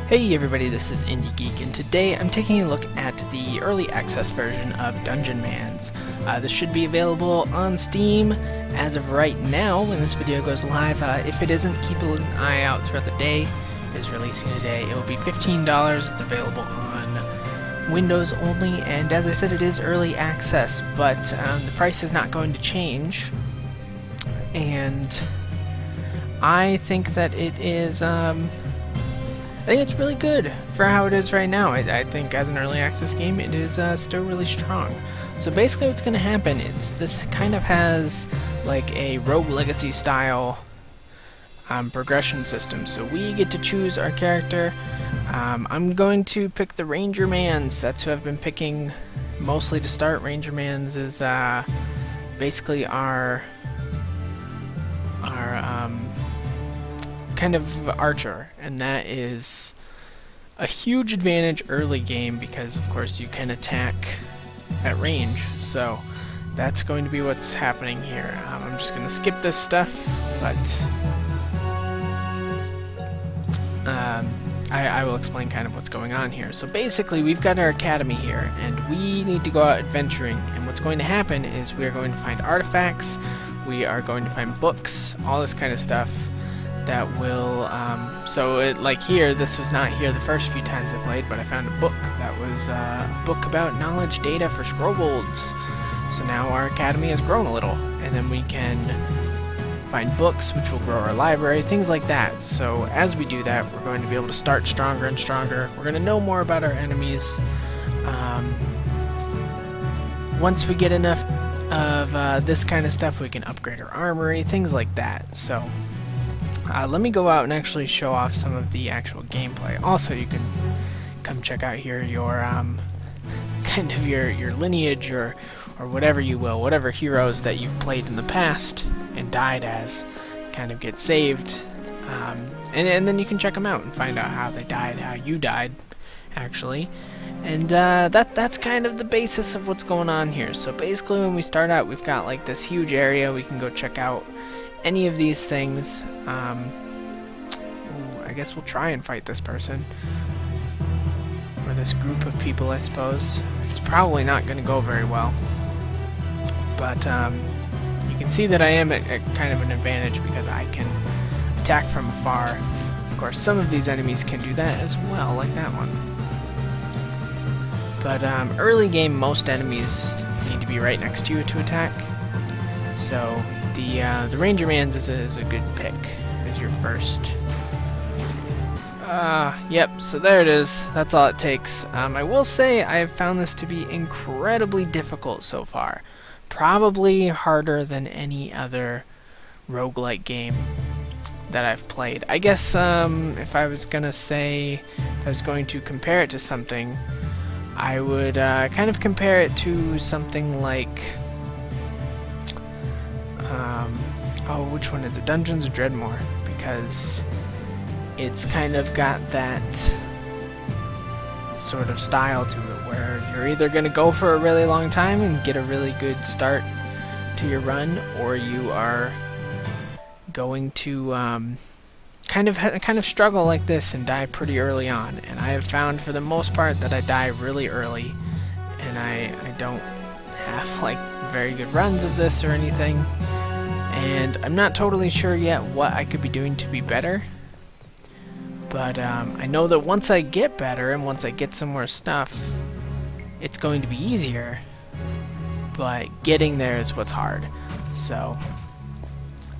Hey everybody, this is IndieGeek, and today I'm taking a look at the early access version of Dungeonmans. This should be available on Steam as of right now when this video goes live. If it isn't, keep an eye out throughout the day. It is releasing today. It will be $15. It's available on Windows only, and as I said, it is early access, but the price is not going to change. And I think that it is... I think it's really good for how it is right now. I think as an early access game, it is still really strong. So basically what's going to happen is this kind of has like a Rogue Legacy style progression system. So we get to choose our character. I'm going to pick the Rangermans. That's who I've been picking mostly to start. Rangermans is basically our kind of archer, and that is a huge advantage early game because of course you can attack at range, so that's going to be what's happening here. I'm just going to skip this stuff, but I will explain kind of what's going on here. So basically we've got our academy here and we need to go out adventuring, and what's going to happen is we are going to find artifacts, we are going to find books, all this kind of stuff that will, like here, this was not here the first few times I played, but I found a book that was a book about knowledge data for scrolls. So now our academy has grown a little, and then we can find books which will grow our library, things like that. So as we do that, we're going to be able to start stronger and stronger. We're going to know more about our enemies. Once we get enough of this kind of stuff, we can upgrade our armory, things like that. So let me go out and actually show off some of the actual gameplay. Also, you can come check out here your kind of your lineage or whatever you will, whatever heroes that you've played in the past and died as, kind of get saved, and then you can check them out and find out how they died, how you died, actually. And that's kind of the basis of what's going on here. So basically, when we start out, we've got like this huge area we can go check out any of these things. I guess we'll try and fight this person or this group of people, I suppose. It's probably not going to go very well, but you can see that I am at kind of an advantage because I can attack from afar. Of course, some of these enemies can do that as well, like that one. But early game, most enemies need to be right next to you to attack. So the Rangermans is a good pick as your first. Yep, so there it is. That's all it takes. I will say I have found this to be incredibly difficult so far. Probably harder than any other roguelike game that I've played. I guess if I was going to compare it to something, I would kind of compare it to something like... which one is it? Dungeons or Dreadmore? Because it's kind of got that sort of style to it where you're either going to go for a really long time and get a really good start to your run, or you are going to kind of struggle like this and die pretty early on. And I have found for the most part that I die really early, and I don't have like very good runs of this or anything. And I'm not totally sure yet what I could be doing to be better, but I know that once I get better and once I get some more stuff, it's going to be easier, but getting there is what's hard. So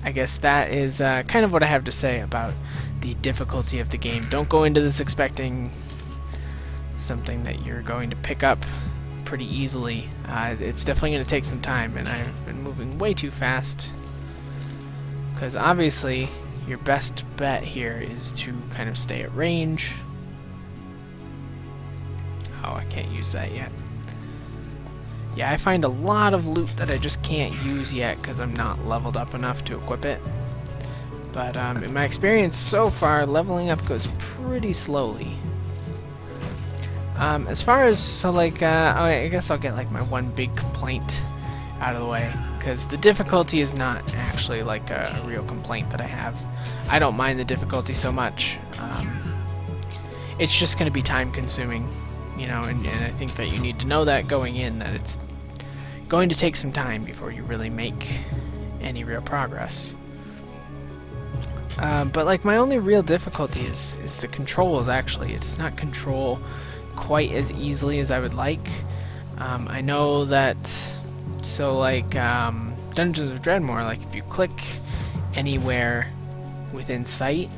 I guess that is kind of what I have to say about the difficulty of the game. Don't go into this expecting something that you're going to pick up pretty easily. It's definitely going to take some time, and I've been moving way too fast. Because obviously, your best bet here is to kind of stay at range. Oh, I can't use that yet. Yeah, I find a lot of loot that I just can't use yet because I'm not leveled up enough to equip it. But in my experience so far, leveling up goes pretty slowly. As far as, I guess I'll get like my one big complaint out of the way, because the difficulty is not actually like a real complaint that I have. I don't mind the difficulty so much. it's just going to be time consuming, you know, and I think that you need to know that going in, that it's going to take some time before you really make any real progress. But like my only real difficulty is the controls. Actually, it does not control quite as easily as I would like. I know that, so like Dungeons of Dreadmore, like if you click anywhere within sight,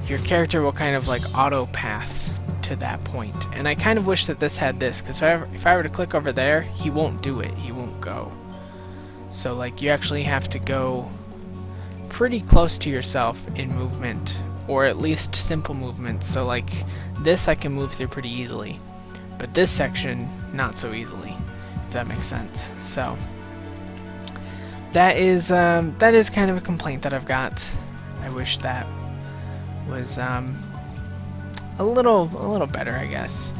your character will kind of like auto path to that point. And I kind of wish that this had this, because if I were to click over there, he won't do it. He won't go. So like you actually have to go pretty close to yourself in movement, or at least simple movement. So like this I can move through pretty easily, but this section not so easily, if that makes sense. So that is kind of a complaint that I've got. I wish that was a little better, I guess.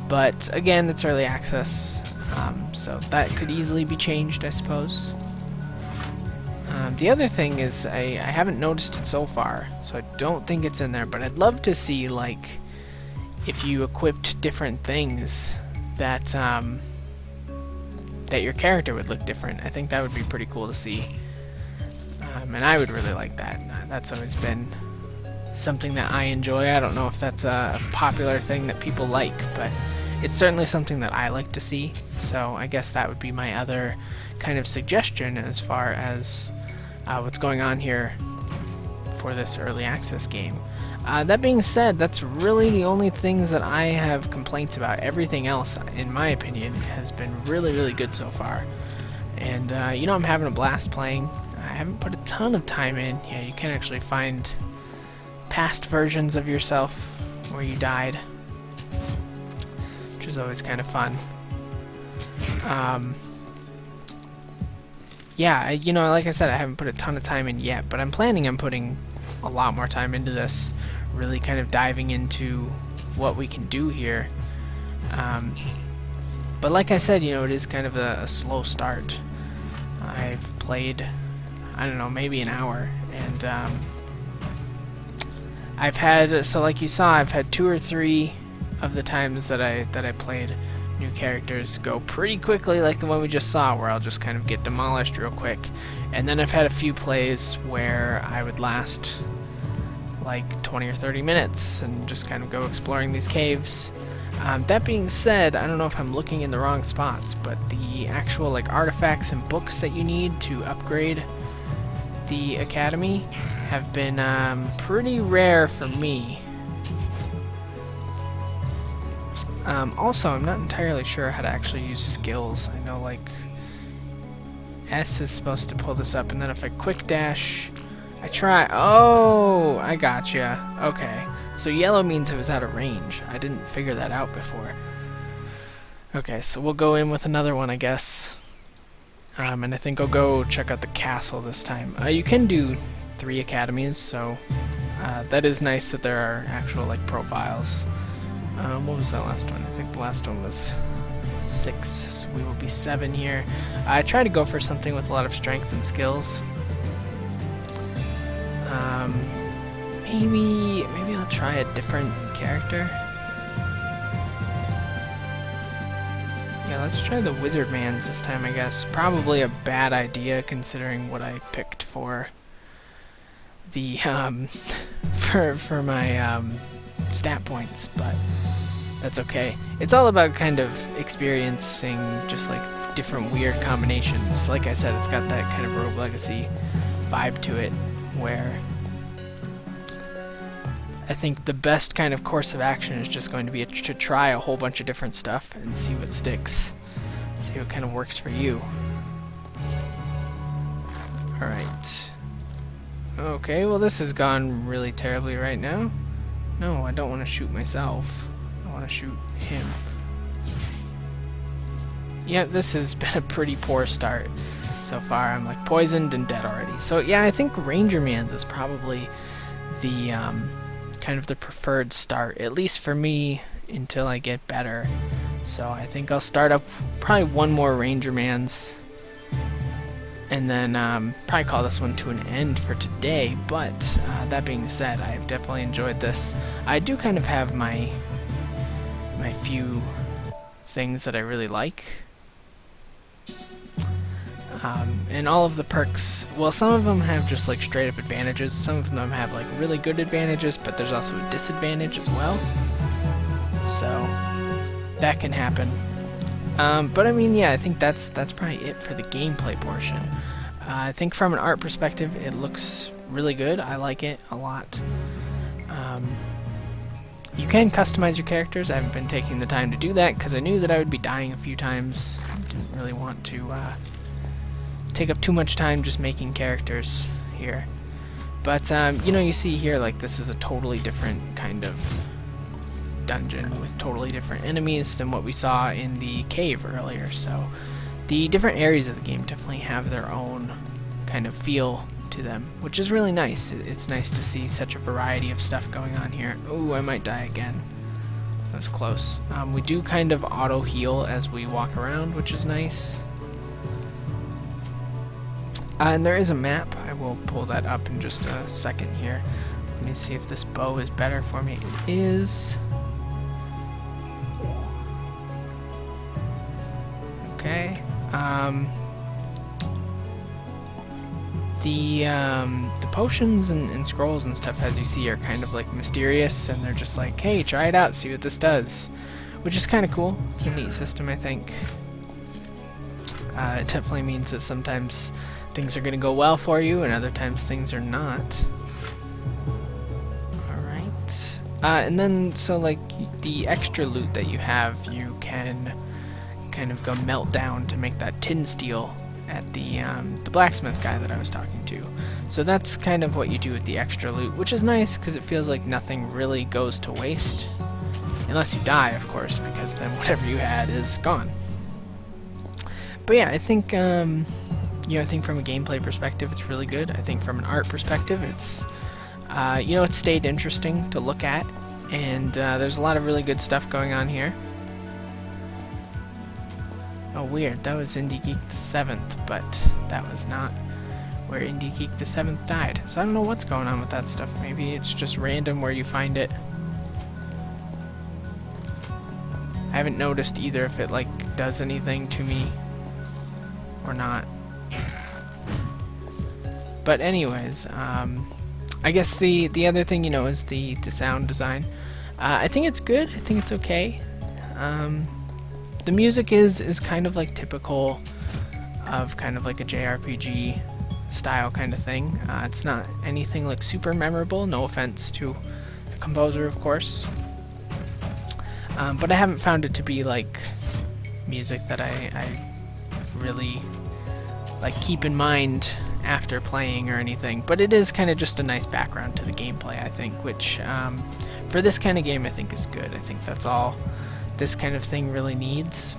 But again, it's early access, so that could easily be changed, I suppose. The other thing is I haven't noticed it so far, so I don't think it's in there, but I'd love to see, like, if you equipped different things that that your character would look different. I think that would be pretty cool to see, and I would really like that. That's always been something that I enjoy. I don't know if that's a popular thing that people like, but it's certainly something that I like to see. So I guess that would be my other kind of suggestion as far as what's going on here for this early access game. That being said, that's really the only things that I have complaints about. Everything else, in my opinion, has been really, really good so far. And, you know, I'm having a blast playing. I haven't put a ton of time in. Yeah, you can actually find past versions of yourself where you died, which is always kind of fun. Yeah, you know, like I said, I haven't put a ton of time in yet, but I'm planning on putting a lot more time into this, really kind of diving into what we can do here. But like I said, you know, it is kind of a slow start. I've played, I don't know, maybe an hour, and I've had, so like you saw, I've had 2 or 3 of the times that I played new characters go pretty quickly, like the one we just saw, where I'll just kind of get demolished real quick. And then I've had a few plays where I would last like 20 or 30 minutes and just kind of go exploring these caves. That being said, I don't know if I'm looking in the wrong spots, but the actual like artifacts and books that you need to upgrade the academy have been pretty rare for me. Also, I'm not entirely sure how to actually use skills. I know, like, S is supposed to pull this up, and then if I quick dash, I try. Oh, I gotcha. Okay, so yellow means it was out of range. I didn't figure that out before. Okay, so we'll go in with another one, I guess. And I think I'll go check out the castle this time. You can do 3 academies, so that is nice that there are actual, like, profiles. What was that last one? I think the last one was 6, so we will be 7 here. I try to go for something with a lot of strength and skills. Maybe I'll try a different character. Yeah, let's try the Wizardmans this time, I guess. Probably a bad idea considering what I picked for the for my stat points, but that's okay. It's all about kind of experiencing just like different weird combinations. Like I said, it's got that kind of Rogue Legacy vibe to it, where I think the best kind of course of action is just going to be to try a whole bunch of different stuff and see what sticks, see what kind of works for you. Alright. Okay, well this has gone really terribly right now. No, I don't want to shoot myself. I want to shoot him. Yeah, this has been a pretty poor start so far. I'm like poisoned and dead already. So yeah, I think Rangermans is probably the kind of the preferred start, at least for me, until I get better. So I think I'll start up probably one more Rangermans, and then probably call this one to an end for today. But that being said, I've definitely enjoyed this. I do kind of have my few things that I really like. And all of the perks, well, some of them have just like straight up advantages, some of them have like really good advantages, but there's also a disadvantage as well. So that can happen. But I mean, yeah, I think that's probably it for the gameplay portion. I think from an art perspective, it looks really good. I like it a lot. You can customize your characters. I haven't been taking the time to do that because I knew that I would be dying a few times. I didn't really want to take up too much time just making characters here. But, you know, you see here, like, this is a totally different kind of dungeon with totally different enemies than what we saw in the cave earlier. So the different areas of the game definitely have their own kind of feel to them, which is really nice. It's nice to see such a variety of stuff going on here. Ooh, I might die again. That was close. We do kind of auto heal as we walk around, which is nice. And there is a map. I will pull that up in just a second here. Let me see if this bow is better for me. It is. Okay. The potions and scrolls and stuff, as you see, are kind of like mysterious, and they're just like, hey, try it out, see what this does, which is kind of cool. It's a neat system, I think. It definitely means that sometimes things are going to go well for you, and other times things are not. Alright. And then, so like, the extra loot that you have, you can kind of go melt down to make that tin steel at the blacksmith guy that I was talking to. So that's kind of what you do with the extra loot, which is nice because it feels like nothing really goes to waste. Unless you die, of course, because then whatever you had is gone. But yeah, I think, you know, I think from a gameplay perspective, it's really good. I think from an art perspective, it's, you know, it stayed interesting to look at, and there's a lot of really good stuff going on here. Oh, weird. That was IndieGeek the 7th, but that was not where IndieGeek the 7th died. So I don't know what's going on with that stuff. Maybe it's just random where you find it. I haven't noticed either if it, like, does anything to me or not. But anyways, I guess the other thing, you know, is the sound design. I think it's good. I think it's okay. The music is kind of like typical of kind of like a JRPG style kind of thing. It's not anything like super memorable, no offense to the composer, of course. But I haven't found it to be like music that I really like keep in mind after playing or anything. But it is kind of just a nice background to the gameplay, I think, which for this kind of game I think is good. I think that's all this kind of thing really needs.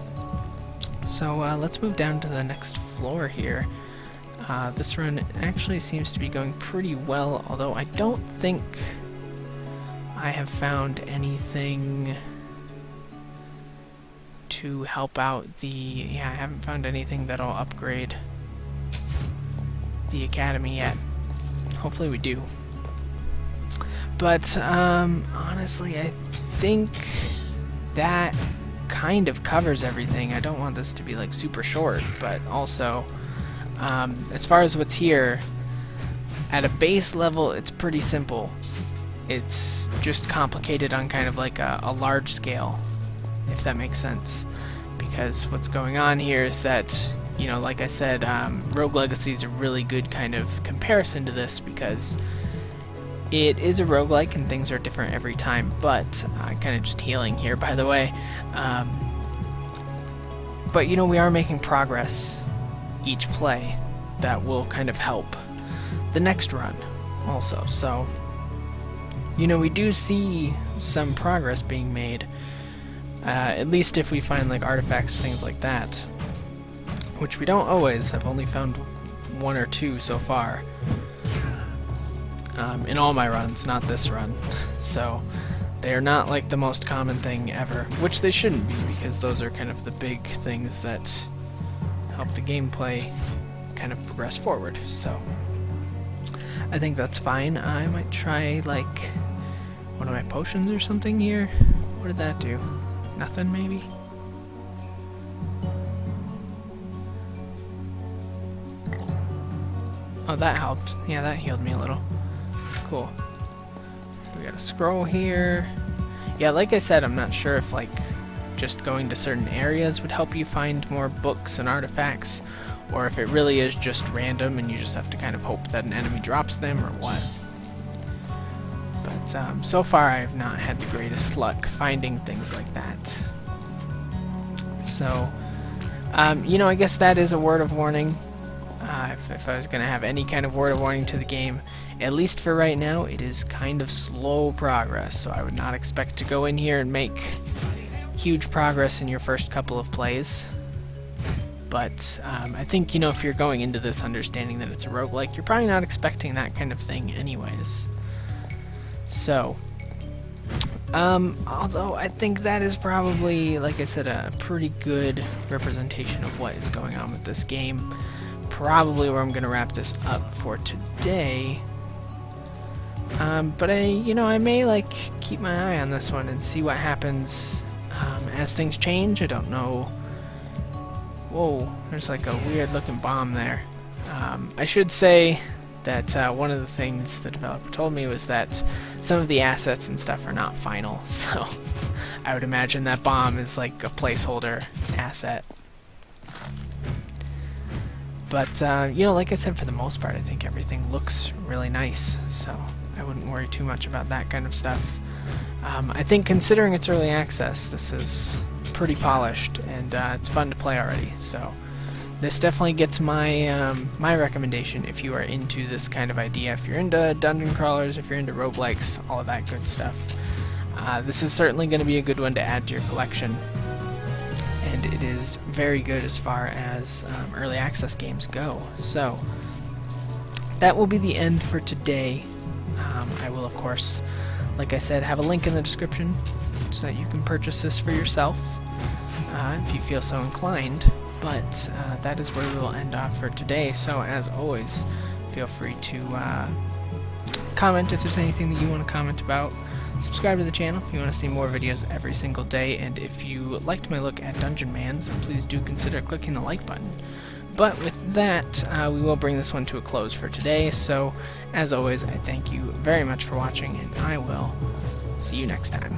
So let's move down to the next floor here. This run actually seems to be going pretty well, although I don't think I have found anything to help out the... Yeah, I haven't found anything that'll upgrade the academy yet. Hopefully we do. But honestly, I think that kind of covers everything. I don't want this to be like super short, but also as far as what's here, at a base level it's pretty simple. It's just complicated on kind of like a large scale, if that makes sense, because what's going on here is that, you know, like I said, Rogue Legacy is a really good kind of comparison to this because it is a roguelike and things are different every time, but kind of just healing here, by the way. But, you know, we are making progress each play that will kind of help the next run also. So, you know, we do see some progress being made, at least if we find like artifacts, things like that, which we don't always. I've only found one or two so far. In all my runs, not this run. So they are not like the most common thing ever, which they shouldn't be, because those are kind of the big things that help the gameplay kind of progress forward. So I think that's fine. I might try like one of my potions or something here. What did that do? Nothing, maybe? Oh, that helped. Yeah, that healed me a little. Cool. We got a scroll here. Yeah, like I said, I'm not sure if like just going to certain areas would help you find more books and artifacts, or if it really is just random and you just have to kind of hope that an enemy drops them or what. But so far I have not had the greatest luck finding things like that. So, you know, I guess that is a word of warning. If I was going to have any kind of word of warning to the game, at least for right now, it is kind of slow progress, so I would not expect to go in here and make huge progress in your first couple of plays. But I think, you know, if you're going into this understanding that it's a roguelike, you're probably not expecting that kind of thing anyways. So, although I think that is probably, like I said, a pretty good representation of what is going on with this game. Probably where I'm going to wrap this up for today. But I may like keep my eye on this one and see what happens as things change. I don't know. Whoa, there's like a weird looking bomb there. I should say that one of the things the developer told me was that some of the assets and stuff are not final, so I would imagine that bomb is like a placeholder asset. But, you know, like I said, for the most part, I think everything looks really nice, so I wouldn't worry too much about that kind of stuff. I think considering it's early access, this is pretty polished, and it's fun to play already, so this definitely gets my my recommendation if you are into this kind of idea. If you're into dungeon crawlers, if you're into roguelikes, all of that good stuff. This is certainly going to be a good one to add to your collection. And it is very good as far as early access games go. So that will be the end for today. I will, of course, like I said, have a link in the description so that you can purchase this for yourself if you feel so inclined. But that is where we will end off for today. So as always, feel free to comment if there's anything that you want to comment about. Subscribe to the channel if you want to see more videos every single day, and if you liked my look at Dungeonmans, then please do consider clicking the like button. But with that, we will bring this one to a close for today, so as always, I thank you very much for watching, and I will see you next time.